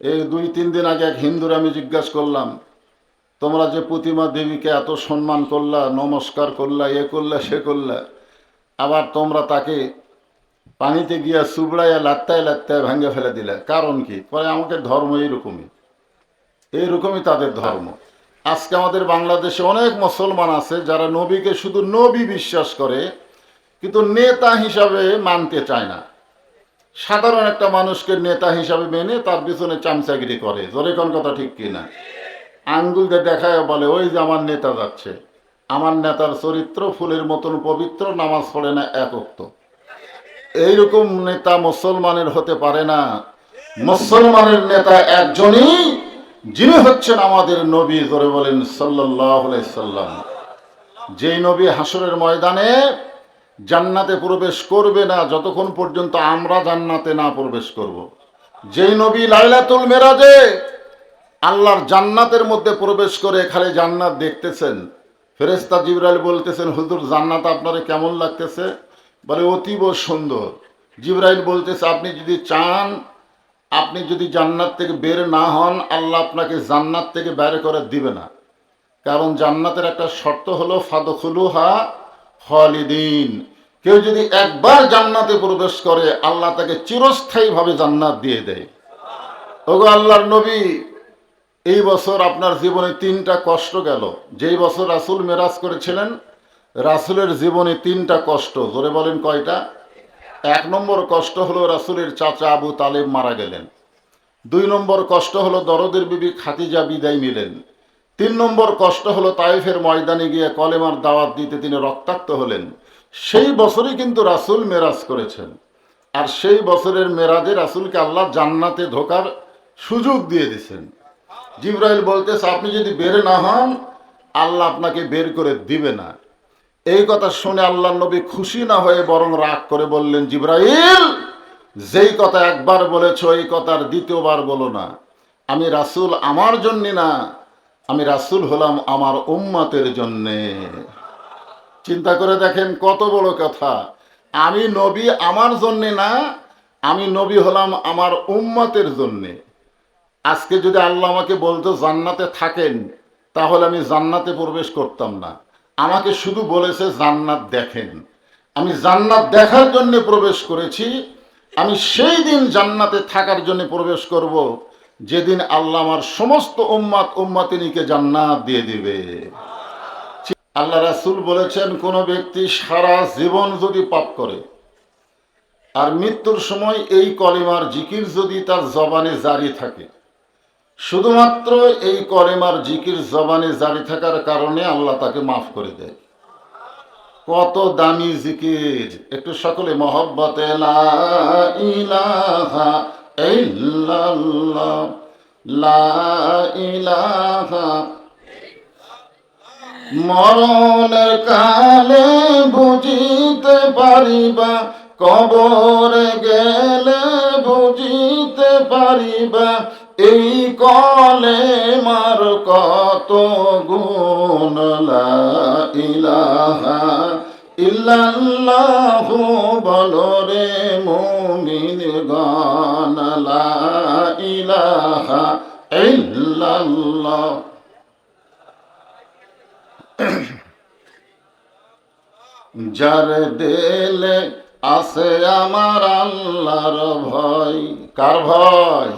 এই 2-3 দিন আগে এক হিন্দুর আমি জিজ্ঞাসা করলাম, তোমরা যে প্রতিমা দেবীকে এত সম্মান করলা, নমস্কার করলা, এ করলা সে করলা, আবার তোমরা তাকে পানিতে গিয়া চুবড়াইয়া লাত্তায় লাত্তায় ভাঙ্গে ফেলে দিলে, কারণ কি? পরে আমাকে ধর্ম এইরকমই তাদের ধর্ম। আজকে আমাদের বাংলাদেশে অনেক মুসলমান আছে যারা নবীকে শুধু নবী বিশ্বাস করে, কিন্তু নেতা হিসাবে মানতে চায় না। সাধারণ একটা মানুষকে নেতা হিসাবে মেনে তার পিছনে চামচাগিরি করে। জোরে কোন কথা ঠিক কিনা? আঙ্গুল দিয়ে দেখায় বলে, ওই যে আমার নেতা যাচ্ছে, আমার নেতার চরিত্র ফুলের মতন পবিত্র, নামাজ পড়ে না এক ওয়াক্ত। এইরকম নেতা মুসলমানের হতে পারে না। মুসলমানের নেতা একজনই, যিনি হচ্ছেন আমাদের নবী। জোরে বলেন সাল্লাল্লাহু আলাইহি সাল্লাম। যেই নবী হাসরের ময়দানে জান্নাতে প্রবেশ করবে না যতক্ষণ পর্যন্ত আমরা জান্নাতে না প্রবেশ করব। যেই নবী লাইলাতুল মেরাজে আল্লাহর জান্নাতের মধ্যে প্রবেশ করে খালি জান্নাত দেখতেছেন, ফেরেশতা জিবরাইল বলতেছেন, হুজুর জান্নাত আপনারে কেমন লাগতেছে? বলে অতীব সুন্দর। জিবরাইল বলতেছে, আপনি যদি চান, আপনি যদি জান্নাত থেকে বের না হন, আল্লাহ আপনাকে জান্নাত থেকে বের করে দিবে না। কারণ জান্নাতের একটা শর্ত হলো ফাদখুলুহা খালিদিন। কেউ যদি একবার জান্নাতে প্রবেশ করে, আল্লাহ তাকে চিরস্থায়ীভাবে জান্নাত দিয়ে দেয়। ওগো আল্লাহর নবী, এই বছর আপনার জীবনে 3টা কষ্ট গেল। যেই বছর রাসূল মেরাজ করেছিলেন, রাসূলের জীবনে 3টা কষ্ট। জোরে বলেন কয়টা? 1 নম্বর কষ্ট হলো রাসূলের চাচা আবু তালেব মারা গেলেন। 2 নম্বর কষ্ট হলো দরদের বিবি খাদিজা বিদায় নিলেন। 3 নম্বর কষ্ট হলো তায়েফের ময়দানে গিয়ে কলেমার দাওয়াত দিতে তিনি রক্তাক্ত হলেন। সেই বছরই কিন্তু রাসূল মেরাজ করেছেন। আর সেই বছরের মেরাজে রাসূলকে আল্লাহ জান্নাতে ঢোকার সুযোগ দিয়ে দিয়েছেন। জিবরাইল বলতেছে, আপনি যদি বের না হন, আল্লাহ আপনাকে বের করে দিবে না। এই কথা শুনে আল্লাহ নবী খুশি না হয়ে বরং রাগ করে বললেন, জিবরাইল, যেই কথা একবার বলেছ এই কথার দ্বিতীয়বার বলো না। আমি রাসূল আমার জন্য না, আমি রাসূল হলাম আমার উম্মতের জন্যে। চিন্তা করে দেখেন কত বড় কথা। আমি নবী আমার জন্যে না, আমি নবী হলাম আমার উম্মতের জন্যে। আজকে যদি আল্লাহ আমাকে বলতো জান্নাতে থাকেন, তাহলে আমি জান্নাতে প্রবেশ করতাম না। আমাকে শুধু বলেছে জান্নাত দেখেন। আমি জান্নাত দেখার জন্য প্রবেশ করেছি। আমি সেই দিন জান্নাতে থাকার জন্য প্রবেশ করব, যেদিন আল্লাহ আমার সমস্ত উম্মত উম্মাতিনীকে জান্নাত দিয়ে দিবে। আল্লাহ রাসূল বলেছেন, কোন ব্যক্তি সারা জীবন যদি পাপ করে আর মৃত্যুর সময় এই কলিমার জিকির যদি তার জবানে জারি থাকে, শুধুমাত্র এই কলেমার জিকির জবানে জারি থাকার কারণে আল্লাহ তাকে মাফ করে দেয়। কত দামি জিকির! একটু সকলে মহব্বতে লা ইলাহা ইল্লাল্লাহ, লা ইলাহা। মরণের কালে বুঝিতে পারিবা, কবরে গেলে বুঝিতে পারিবা, এই কলেমার কত গুণ। লা ইলাহা ইল্লাল্লাহু বলো রে মুমিনগণ, লা ইলাহা ইল্লাল্লাহ। যার দিলে আছে আমার আল্লাহর ভয়। কার ভয়?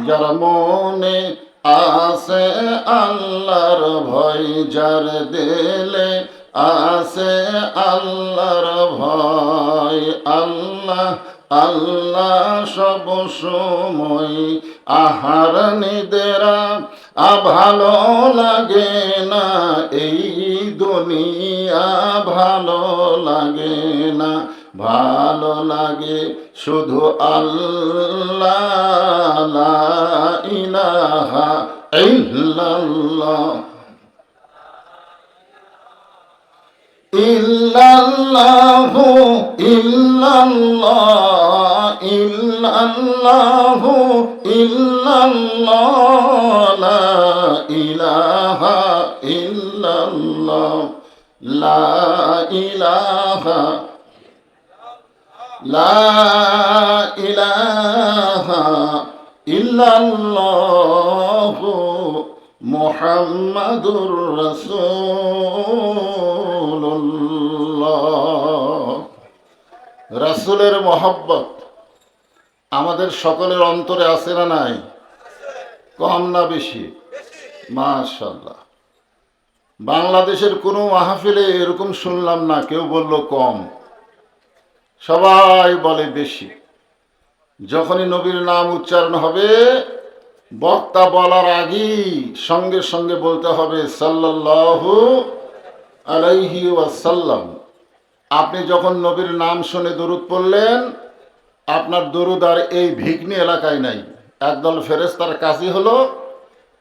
যার মনে আছে আল্লাহর ভয়, যার দিলে আছে আল্লাহর ভয়। আল্লাহ আল্লাহ সব সময়, আহার নিদেরা ভালো লাগে না, এই দুনিয়া ভালো লাগে না। ভালো লাগে শুধু আল্লাহ, লা ইলাহা ইল্লাল্লাহ, ইল্লাল্লাহু ইল্লাল্লাহ, ইল্লাল্লাহু ইল্লাল্লাহ, লা ইলাহা ইল্লাল্লাহ, লা ইলাহা, লা ইলাহা ইল্লাল্লাহু মুহাম্মাদুর রাসূলুল্লাহ। রাসূলের মহব্বত আমাদের সকলের অন্তরে আছে না নাই? কম না বেশি? মাশাআল্লাহ। বাংলাদেশের কোনো মাহফিলে এরকম শুনলাম না কেউ বলল কম, সবাই বলে বেশি। যখনই নবীর নাম উচ্চারণ হবে বক্তা বলার আগেই সঙ্গে সঙ্গে বলতে হবে সাল্লাল্লাহু আলাইহি ওয়াসাল্লাম। আপনি যখন নবীর নাম শুনে দরুদ পড়লেন, আপনার দরুদ আর এই ভিগনি এলাকায় নাই। একদল ফেরেশতার কাজই হলো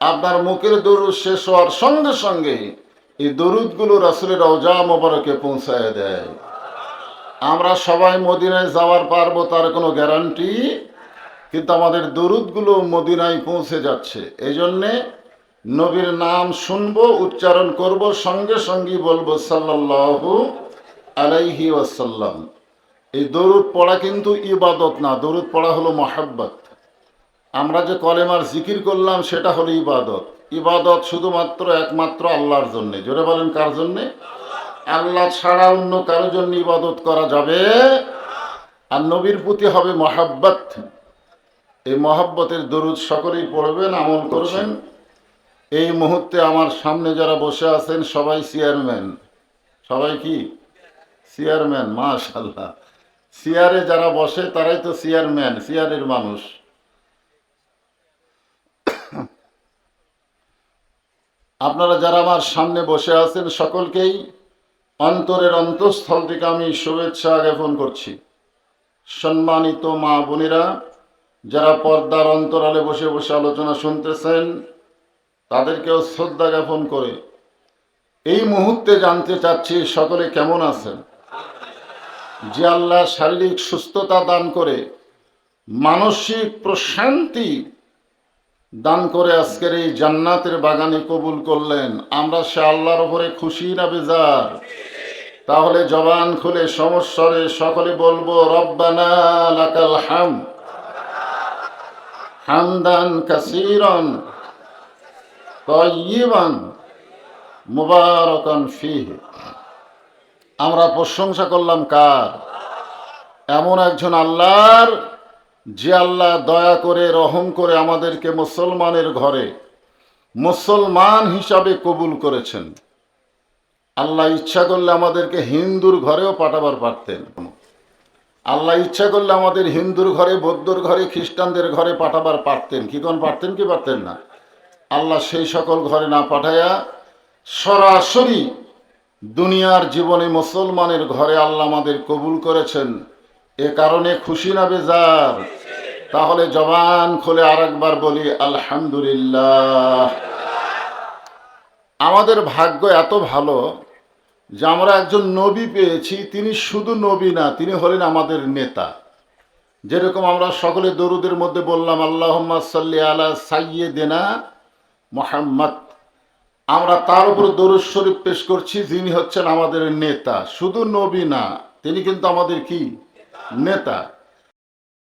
আপনার মুখের দরুদ শেষ হওয়ার সঙ্গে সঙ্গে এই দরুদগুলো রাসূলের রওজা মোবারকে পৌঁছায় দেয়। আমরা সবাই মদিনায় যাওয়ার পারবো তার কোনো গ্যারান্টি, কিন্তু আমাদের দরুদগুলো মদিনায় পৌঁছে যাচ্ছে। এই জন্যে নবীর নাম শুনবো, উচ্চারণ করব, সঙ্গে সঙ্গে বলবো সাল্লাল্লাহু আলাইহি ওয়াসাল্লাম। এই দরুদ পড়া কিন্তু ইবাদত না, দরুদ পড়া হলো মহাব্বত। আমরা যে কলেমার জিকির করলাম সেটা হলো ইবাদত। ইবাদত শুধুমাত্র একমাত্র আল্লাহর জন্যে। জোরে বলেন কার জন্যে? আল্লাহ ছাড়া অন্য কারোর জন্য ইবাদত করা যাবে। আর নবীর প্রতি হবে মহাব্বত। এই মহাব্বতের দরুদ সকলেই পড়বেন, আমল করবেন। এই মুহূর্তে আমার সামনে যারা বসে আছেন সবাই চেয়ারম্যান। সবাই কি চেয়ারম্যান? মাশাআল্লাহ। চেয়ারে যারা বসে তারাই তো চেয়ারম্যান, চেয়ারের মানুষ। আপনারা যারা আমার সামনে বসে আছেন সকলকেই অন্তরের অন্তঃস্থল থেকে আমি শুভেচ্ছা জ্ঞাপন করছি। সম্মানিত মা বোনেরা, যারা পর্দার অন্তরালে বসে বসে আলোচনা শুনতেছেন তাদেরকেও শ্রদ্ধা জ্ঞাপন করে এই মুহূর্তে জানতে চাচ্ছি সকলে কেমন আছেন। যে আল্লাহ শারীরিক সুস্থতা দান করে, মানসিক প্রশান্তি দান করে আজকের এই জান্নাতের বাগানে কবুল করলেন, আমরা সে আল্লাহর উপরে খুশি না বেজার? তাহলে জবান খুলে সমস্বরে সকলে বলবো রব্বানা লাকাল হামদ হামদান কাসীরান তাইয়িবান মুবারাকান ফীহি। আমরা প্রশংসা করলাম কার? এমন একজন আল্লাহর, যে আল্লাহ দয়া করে রহম করে আমাদেরকে মুসলমানের ঘরে মুসলমান হিসাবে কবুল করেছেন। আল্লাহ ইচ্ছা করলে আমাদেরকে হিন্দুর ঘরেও পাঠাবার পারতেন। আল্লাহ ইচ্ছা করলে আমাদের হিন্দুর ঘরে, বৌদ্ধর ঘরে, খ্রিস্টানদের ঘরে পাঠাবার পারতেন। কি কোন পারতেন কি পারতেন না? আল্লাহ সেই সকল ঘরে না পাঠাইয়া সরাসরি দুনিয়ার জীবনে মুসলমানের ঘরে আল্লাহ আমাদের কবুল করেছেন। এ কারণে খুশি না বেজার? তাহলে জবান খুলে আরেকবার বলি আলহামদুলিল্লাহ। আমাদের ভাগ্য এত ভালো যে আমরা একজন নবী পেয়েছি। তিনি শুধু নবী না, তিনি হলেন আমাদের নেতা। যেরকম আমরা সকলে দরুদের মধ্যে বললাম আল্লাহুম্মা সাল্লি আলা সাইয়্যিদিনা মুহাম্মদ, আমরা তার উপর দরুদ শরীফ পেশ করছি, যিনি হচ্ছেন আমাদের নেতা। শুধু নবী না, তিনি কিন্তু আমাদের কি নেতা।